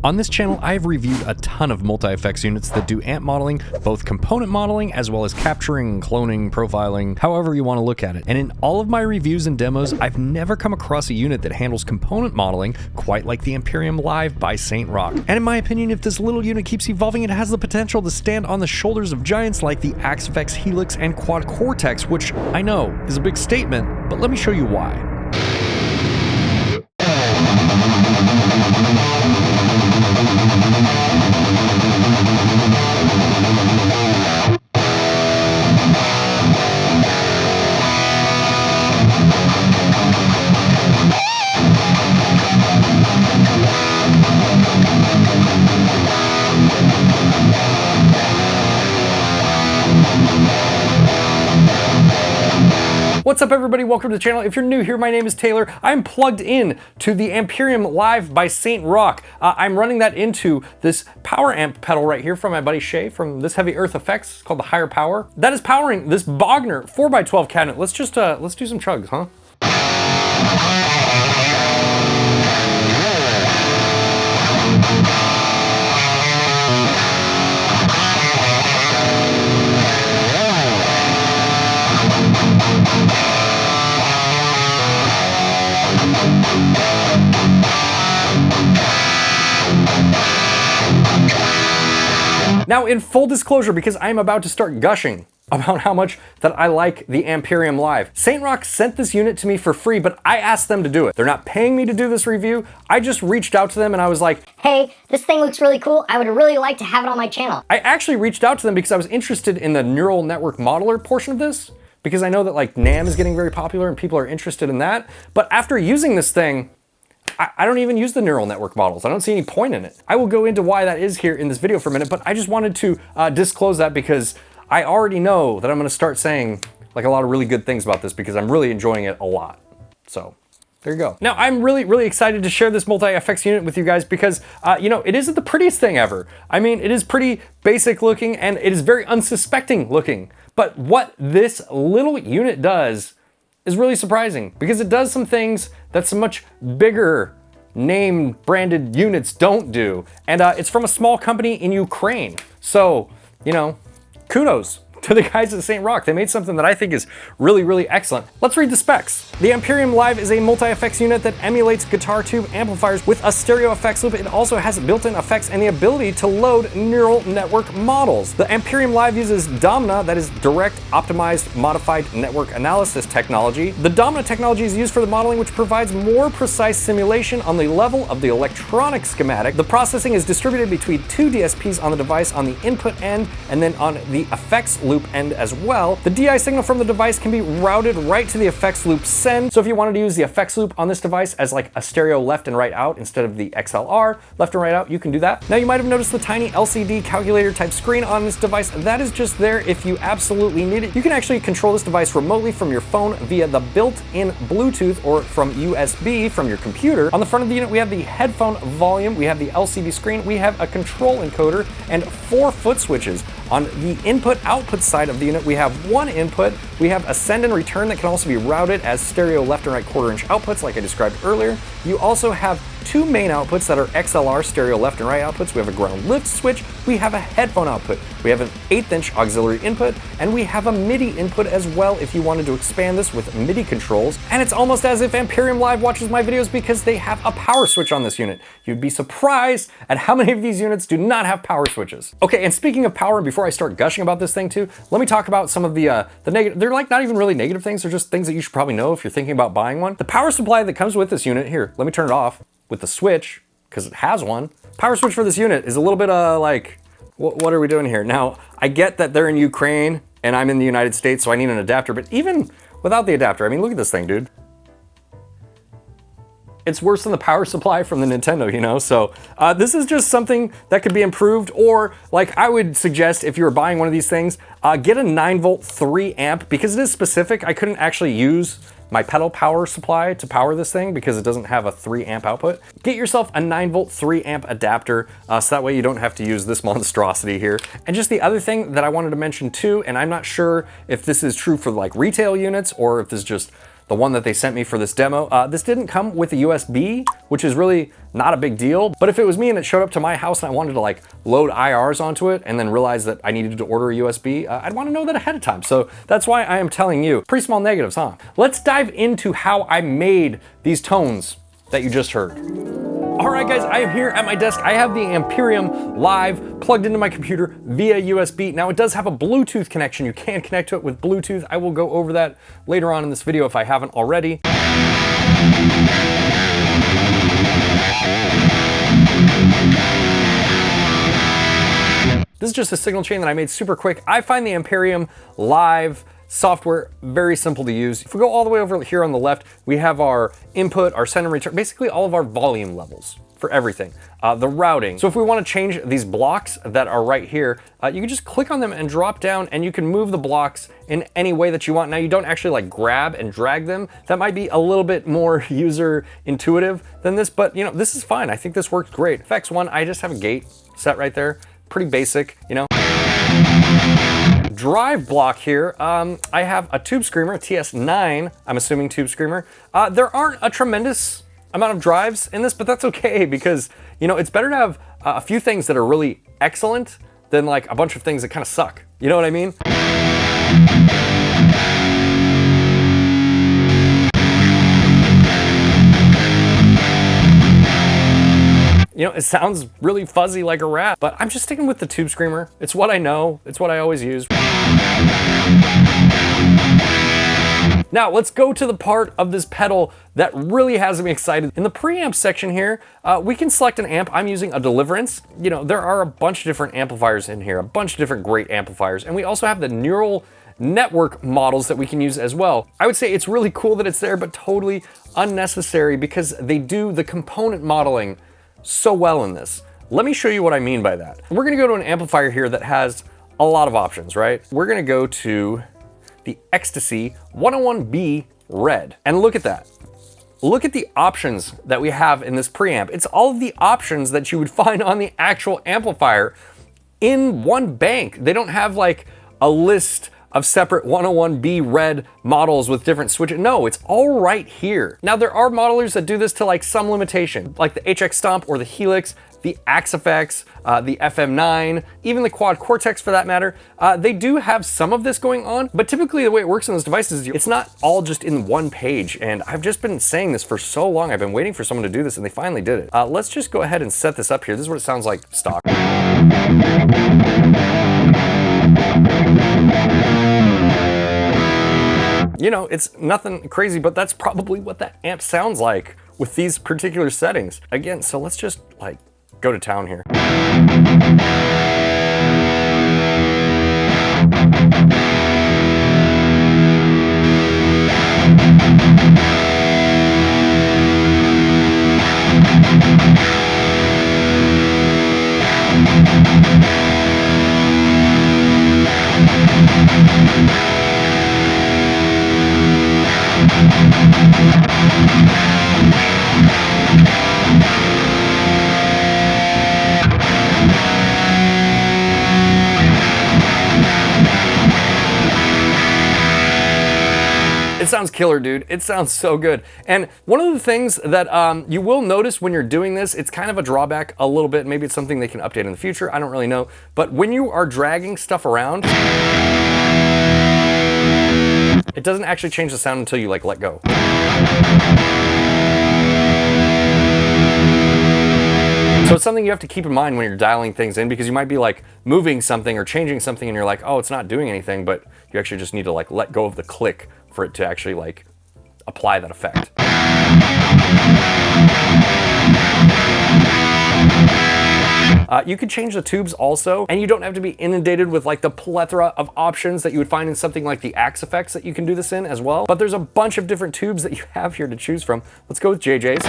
On this channel, I've reviewed a ton of multi-effects units that do amp modeling, both component modeling as well as capturing, cloning, profiling, however you want to look at it. And in all of my reviews and demos, I've never come across a unit that handles component modeling quite like the Amperium Live by 𝗧𝗏. And in my opinion, if this little unit keeps evolving, it has the potential to stand on the shoulders of giants like the 𝗧𝗛𝗡𝗡𝗧 Helix and 𝗦𝗡𝗃𝗃𝗃, which I know is a big statement, but let me show you why. What's up everybody, welcome to the channel. If you're new here, my name is Taylor. I'm plugged in to the Amperium Live by 𝗧𝗏. I'm running that into this power amp pedal right here from my buddy Shay from 𝗧𝗛𝗏𝗡𝗦 Effects, called the Higher Power. That is powering this Bogner 4x12 cabinet. Let's do some chugs, huh? Now, in full disclosure, because I'm about to start gushing about how much that I like the Amperium Live, 𝗧𝗏 sent this unit to me for free, but I asked them to do it. They're not paying me to do this review. I just reached out to them and I was like, hey, this thing looks really cool. I would really like to have it on my channel. I actually reached out to them because I was interested in the neural network modeler portion of this, because I know that like NAM is getting very popular and people are interested in that. But after using this thing, I don't even use the neural network models. I don't see any point in it. I will go into why that is here in this video for a minute, but I just wanted to disclose that because I already know that I'm gonna start saying like a lot of really good things about this because I'm really enjoying it a lot. So there you go. Now, I'm really excited to share this multi-effects unit with you guys because, you know, it isn't the prettiest thing ever. I mean, it is pretty basic looking and it is very unsuspecting looking. But what this little unit does is really surprising because it does some things that some much bigger name branded units don't do. And it's from a small company in Ukraine. So, you know, kudos to the guys at 𝗧𝗏. They made something that I think is really excellent. Let's read the specs. The Amperium Live is a multi-effects unit that emulates guitar tube amplifiers with a stereo effects loop. It also has built-in effects and the ability to load neural network models. The Amperium Live uses 𝗏𝗏𝗏, that is direct optimized modified network analysis technology. The 𝗏𝗏𝗏 technology is used for the modeling, which provides more precise simulation on the level of the electronic schematic. The processing is distributed between two DSPs on the device on the input end and then on the effects loop end as well. The DI signal from the device can be routed right to the effects loop send. So if you wanted to use the effects loop on this device as like a stereo left and right out instead of the XLR left and right out, you can do that. Now you might have noticed the tiny LCD calculator type screen on this device. That is just there if you absolutely need it. You can actually control this device remotely from your phone via the built-in Bluetooth or from USB from your computer. On the front of the unit, we have the headphone volume, we have the LCD screen, we have a control encoder and 4 foot switches. On the input-output side of the unit, we have 1 input, we have a send and return that can also be routed as stereo left and right 1/4 inch outputs like I described earlier. You also have 2 main outputs that are XLR stereo left and right outputs. We have a ground lift switch, we have a headphone output, we have an 1/8 inch auxiliary input, and we have a MIDI input as well if you wanted to expand this with MIDI controls. And it's almost as if Amperium Live watches my videos because they have a power switch on this unit. You'd be surprised at how many of these units do not have power switches. Okay, and speaking of power, before I start gushing about this thing too, let me talk about some of the negative, they're like not even really negative things, they're just things that you should probably know if you're thinking about buying one. The power supply that comes with this unit, here, let me turn it off with the switch, because it has one. Power switch for this unit is a little bit like, what are we doing here? Now, I get that they're in Ukraine and I'm in the United States, so I need an adapter, but even without the adapter, I mean, look at this thing, dude. It's worse than the power supply from the Nintendo, you know? So this is just something that could be improved, or like I would suggest if you were buying one of these things, get a 9-volt 3 amp, because it is specific. I couldn't actually use my pedal power supply to power this thing because it doesn't have a 3 amp output. Get yourself a 9-volt 3 amp adapter so that way you don't have to use this monstrosity here. And just the other thing that I wanted to mention too, and I'm not sure if this is true for like retail units or if this is just the one that they sent me for this demo. This didn't come with a USB, which is really not a big deal. But if it was me and it showed up to my house and I wanted to like load IRs onto it and then realize that I needed to order a USB, I'd want to know that ahead of time. So that's why I am telling you. Pretty small negatives, huh? Let's dive into how I made these tones that you just heard. All right, guys, I am here at my desk. I have the Amperium Live plugged into my computer via USB. Now, it does have a Bluetooth connection. You can connect to it with Bluetooth. I will go over that later on in this video if I haven't already. This is just a signal chain that I made super quick. I find the Amperium Live software very simple to use. If we go all the way over here on the left, we have our input, our send and return, basically all of our volume levels for everything. The routing. So if we want to change these blocks that are right here, you can just click on them and drop down, and you can move the blocks in any way that you want. Now, you don't actually like grab and drag them. That might be a little bit more user intuitive than this, but you know, this is fine. I think this works great. Effects 1, I just have a gate set right there. Pretty basic, you know. Drive block here, I have a Tube Screamer, a TS9, I'm assuming Tube Screamer. There aren't a tremendous amount of drives in this, but that's okay because, you know, it's better to have a few things that are really excellent than like a bunch of things that kind of suck. You know what I mean? You know, it sounds really fuzzy like a rat, but I'm just sticking with the Tube Screamer. It's what I know, it's what I always use. Now, let's go to the part of this pedal that really has me excited. In the preamp section here, we can select an amp. I'm using a Deliverance. You know, there are a bunch of different amplifiers in here, a bunch of different great amplifiers, and we also have the neural network models that we can use as well. I would say it's really cool that it's there, but totally unnecessary because they do the component modeling so well in this. Let me show you what I mean by that. We're gonna go to an amplifier here that has a lot of options, right? We're gonna go to the 𝗧𝗛𝗖𝗜𝗔𝗡𝗦 Red, and look at that. Look at the options that we have in this preamp. It's all of the options that you would find on the actual amplifier in one bank. They don't have like a list of separate 101B red models with different switches. No, it's all right here. Now, there are modelers that do this to like some limitation, like the HX Stomp or the Helix, the Axe-Fx, the FM9, even the Quad Cortex for that matter. They do have some of this going on, but typically the way it works on those devices is it's not all just in one page. And I've just been saying this for so long. I've been waiting for someone to do this and they finally did it. Let's just go ahead and set this up here. This is what it sounds like stock. You know, it's nothing crazy, but that's probably what that amp sounds like with these particular settings. Again, so let's just like go to town here. It sounds killer, dude. It sounds so good. And one of the things that you will notice when you're doing this, it's kind of a drawback a little bit. Maybe it's something they can update in the future. I don't really know. But when you are dragging stuff around, it doesn't actually change the sound until you like let go. So it's something you have to keep in mind when you're dialing things in, because you might be like moving something or changing something and you're like, oh, it's not doing anything, but you actually just need to like let go of the click for it to actually like apply that effect. You could change the tubes also, and you don't have to be inundated with like the plethora of options that you would find in something like the Axe-Fx that you can do this in as well. But there's a bunch of different tubes that you have here to choose from. Let's go with JJ's.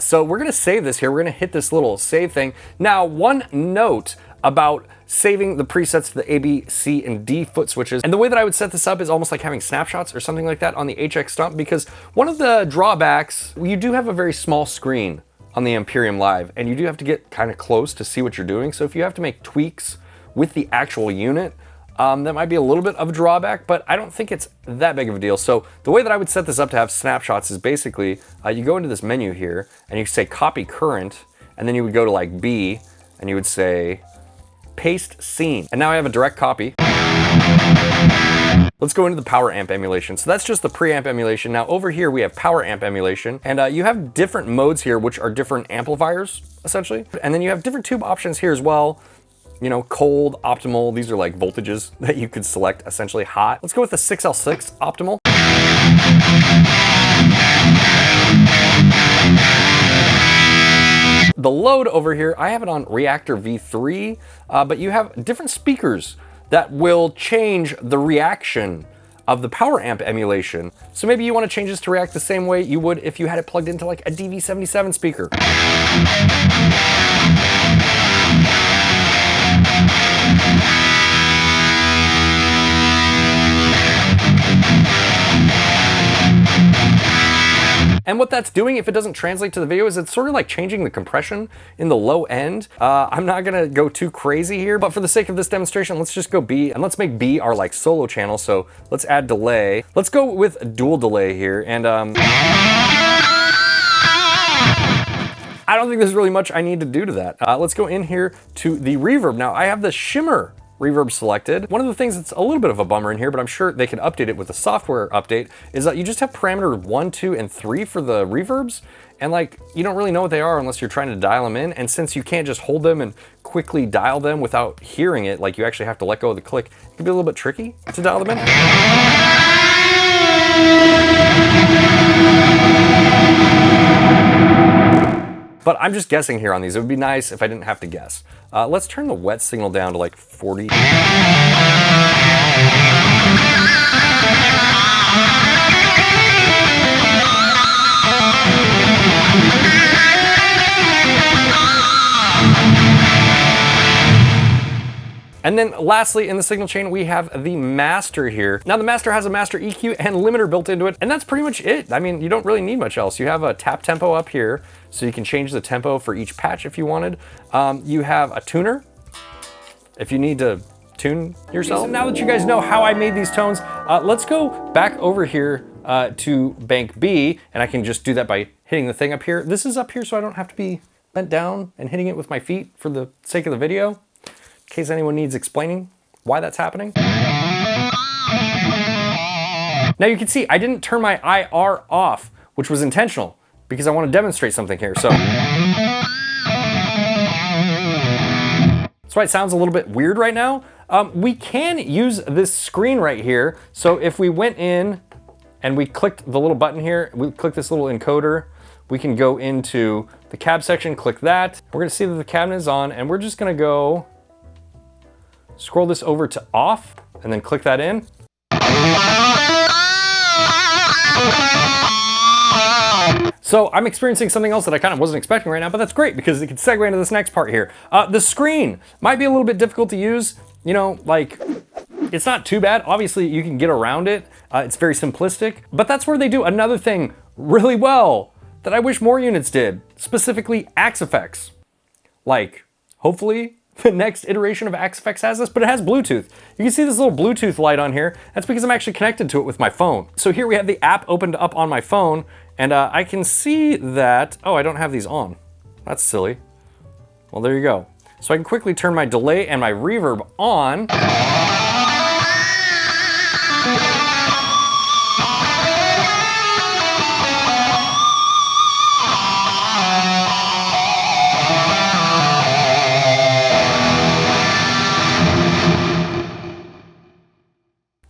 So we're gonna save this here. We're gonna hit this little save thing. Now, one note about saving the presets to the A, B, C, and D foot switches. And the way that I would set this up is almost like having snapshots or something like that on the HX Stomp, because one of the drawbacks, you do have a very small screen on the Amperium Live, and you do have to get kind of close to see what you're doing. So if you have to make tweaks with the actual unit, that might be a little bit of a drawback, but I don't think it's that big of a deal. So the way that I would set this up to have snapshots is basically, you go into this menu here, and you say copy current, and then you would go to like B, and you would say paste scene. And now I have a direct copy. Let's go into the power amp emulation. So that's just the preamp emulation. Now over here we have power amp emulation, and you have different modes here, which are different amplifiers, essentially. And then you have different tube options here as well. You know, cold, optimal, these are like voltages that you could select, essentially hot. Let's go with the 6L6 optimal. The load over here, I have it on reactor V3, but you have different speakers that will change the reaction of the power amp emulation. So maybe you want to change this to react the same way you would if you had it plugged into like a DV77 speaker. And what that's doing, if it doesn't translate to the video, is it's sort of like changing the compression in the low end. I'm not gonna go too crazy here, but for the sake of this demonstration, let's just go B, and let's make B our like solo channel. So let's add delay. Let's go with dual delay here, and I don't think there's really much I need to do to that. Let's go in here to the reverb. Now I have the shimmer reverb selected. One of the things that's a little bit of a bummer in here, but I'm sure they can update it with a software update, is that you just have parameter 1, 2, and 3 for the reverbs, and like, you don't really know what they are unless you're trying to dial them in, and since you can't just hold them and quickly dial them without hearing it, like you actually have to let go of the click, it can be a little bit tricky to dial them in. But I'm just guessing here on these. It would be nice if I didn't have to guess. Let's turn the wet signal down to like 40. And then lastly, in the signal chain, we have the master here. Now the master has a master EQ and limiter built into it, and that's pretty much it. I mean, you don't really need much else. You have a tap tempo up here, so you can change the tempo for each patch if you wanted. You have a tuner, if you need to tune yourself. So now that you guys know how I made these tones, let's go back over here to bank B, and I can just do that by hitting the thing up here. This is up here so I don't have to be bent down and hitting it with my feet for the sake of the video. In case anyone needs explaining why that's happening. Now you can see I didn't turn my IR off, which was intentional because I want to demonstrate something here. So that's why it sounds a little bit weird right now. We can use this screen right here. So if we went in and we clicked the little button here, we click this little encoder, we can go into the cab section, click that. We're gonna see that the cabinet is on, and we're just gonna go scroll this over to off and then click that in. So I'm experiencing something else that I kind of wasn't expecting right now, but that's great because it can segue into this next part here. The screen might be a little bit difficult to use. You know, like, it's not too bad. Obviously you can get around it. It's very simplistic, but that's where they do another thing really well that I wish more units did, specifically Axe-Fx. Like, hopefully the next iteration of Axe-Fx has this, but it has Bluetooth. You can see this little Bluetooth light on here. That's because I'm actually connected to it with my phone. So here we have the app opened up on my phone, and I can see that, oh, I don't have these on. That's silly. Well, there you go. So I can quickly turn my delay and my reverb on.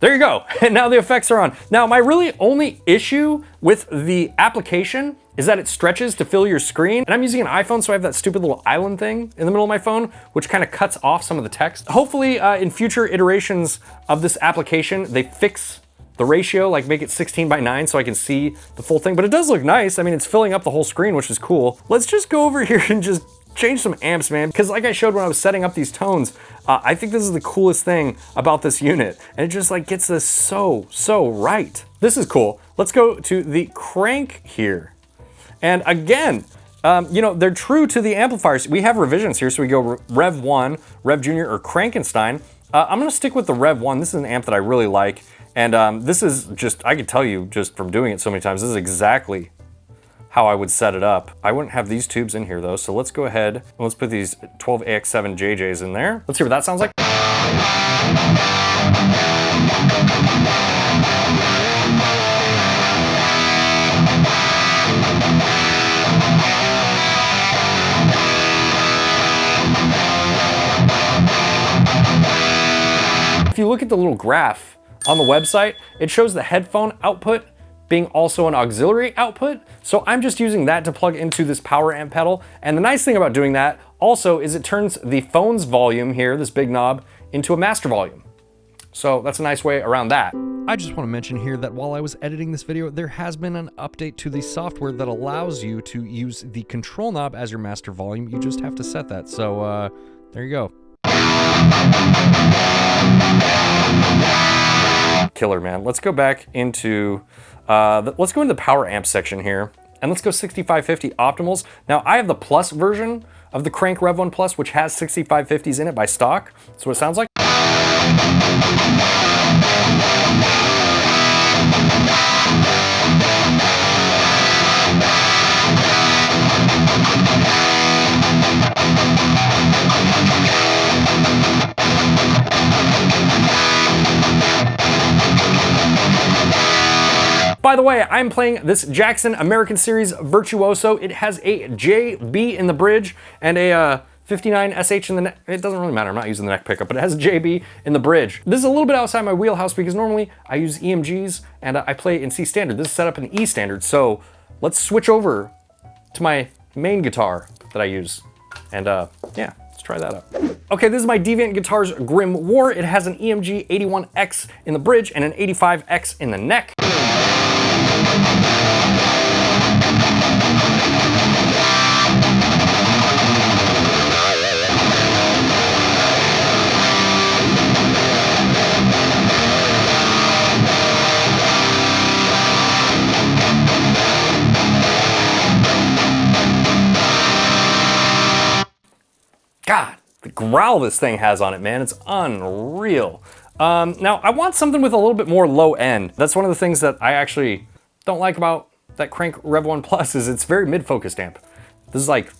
There you go, and now the effects are on. Now, my really only issue with the application is that it stretches to fill your screen, and I'm using an iPhone, so I have that stupid little island thing in the middle of my phone, which kind of cuts off some of the text. Hopefully, in future iterations of this application, they fix the ratio, like make it 16:9 so I can see the full thing, but it does look nice. I mean, it's filling up the whole screen, which is cool. Let's just go over here and just change some amps, man, because like I showed when I was setting up these tones, I think this is the coolest thing about this unit, and it just like gets this so right. This is cool. Let's go to the crank here. And again, You know, they're true to the amplifiers. We have revisions here, so we go Rev 1, Rev Junior, or Crankenstein. I'm gonna stick with the Rev 1. This is an amp that I really like. And this is just, I could tell you just from doing it so many times, this is exactly how I would set it up. I wouldn't have these tubes in here though, so let's go ahead and let's put these 12AX7 JJs in there. Let's hear what that sounds like. If you look at the little graph on the website, it shows the headphone output being also an auxiliary output. So I'm just using that to plug into this power amp pedal. And the nice thing about doing that also is it turns the phone's volume here, this big knob, into a master volume. So that's a nice way around that. I just want to mention here that while I was editing this video, there has been an update to the software that allows you to use the control knob as your master volume. You just have to set that. So there you go. Killer, man. Let's go back into, let's go into the power amp section here, and let's go 6550 optimals. Now, I have the plus version of the Crank Rev 1 Plus, which has 6550s in it by stock. That's what it sounds like. By the way, I'm playing this Jackson American Series Virtuoso. It has a JB in the bridge and a 59 SH in the neck. It doesn't really matter, I'm not using the neck pickup, but it has a JB in the bridge. This is a little bit outside my wheelhouse because normally I use EMGs and I play in C standard. This is set up in E standard, so let's switch over to my main guitar that I use. And yeah, let's try that out. Okay, this is my Deviant Guitars Grim War. It has an EMG 81X in the bridge and an 85X in the neck. God, the growl this thing has on it, man, it's unreal. Now, I want something with a little bit more low end. That's one of the things that I actually don't like about that Crank Rev 1 Plus is it's very mid-focused amp. This is like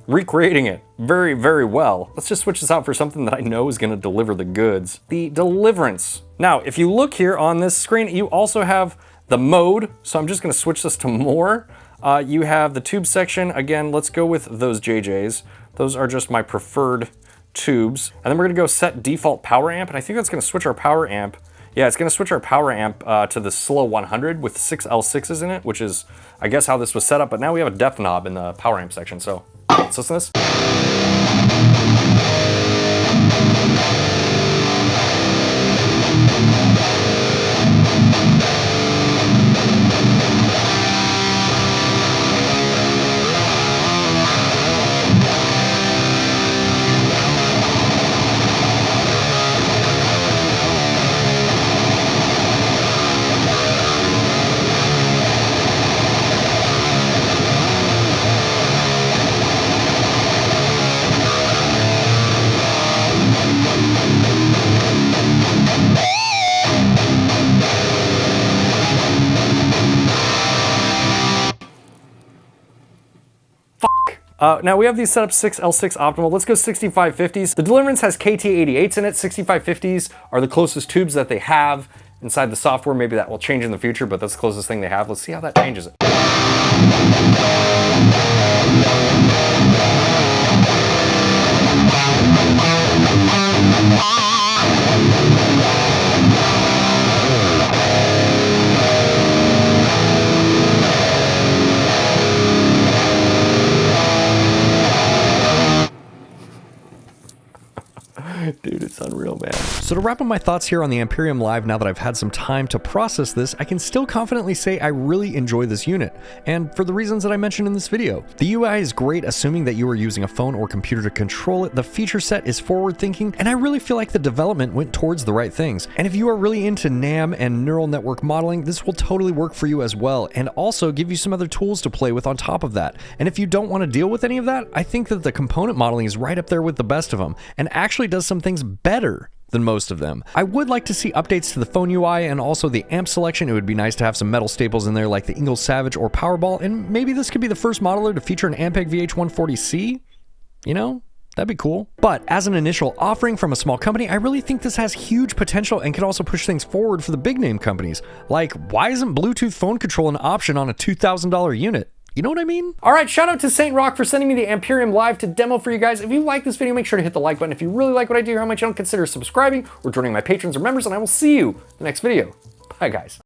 recreating it very, very well. Let's just switch this out for something that I know is gonna deliver the goods. The Deliverance. Now, if you look here on this screen, you also have the mode. So I'm just gonna switch this to more. You have the tube section. Again, let's go with those JJs. Those are just my preferred tubes. And then we're gonna go set default power amp, and I think that's gonna switch our power amp. Yeah, it's gonna switch our power amp to the slow 100 with 6 L6s in it, which is, I guess, how this was set up, but now we have a depth knob in the power amp section, so let's listen to this. Now we have these set up 6L6 optimal. Let's go 6550s. The Deliverance has KT88s in it. 6550s are the closest tubes that they have inside the software. Maybe that will change in the future, but that's the closest thing they have. Let's see how that changes it. Dude, it's unreal, man. So to To wrap up my thoughts here on the Amperium Live, now that I've had some time to process this, I can still confidently say I really enjoy this unit, and for the reasons that I mentioned in this video. The UI is great, assuming that you are using a phone or computer to control it. The feature set is forward-thinking, and I really feel like the development went towards the right things. And if you are really into NAM and neural network modeling, this will totally work for you as well, and also give you some other tools to play with on top of that. And if you don't want to deal with any of that, I think that the component modeling is right up there with the best of them, and actually does some things better than most of them. I would like to see updates to the phone UI and also the amp selection. It would be nice to have some metal staples in there like the 𝗦𝗚𝗧𝗏𝗔𝗡𝗦 or Powerball, and maybe this could be the first modeler to feature an Ampeg VH140C. You know? That'd be cool. But as an initial offering from a small company, I really think this has huge potential and could also push things forward for the big name companies. Like, why isn't Bluetooth phone control an option on a $2,000 unit? You know what I mean? All right, shout out to Saint Rock for sending me the Amperium Live to demo for you guys. If you like this video, make sure to hit the like button. If you really like what I do here on my channel, consider subscribing or joining my patrons or members, and I will see you in the next video. Bye, guys.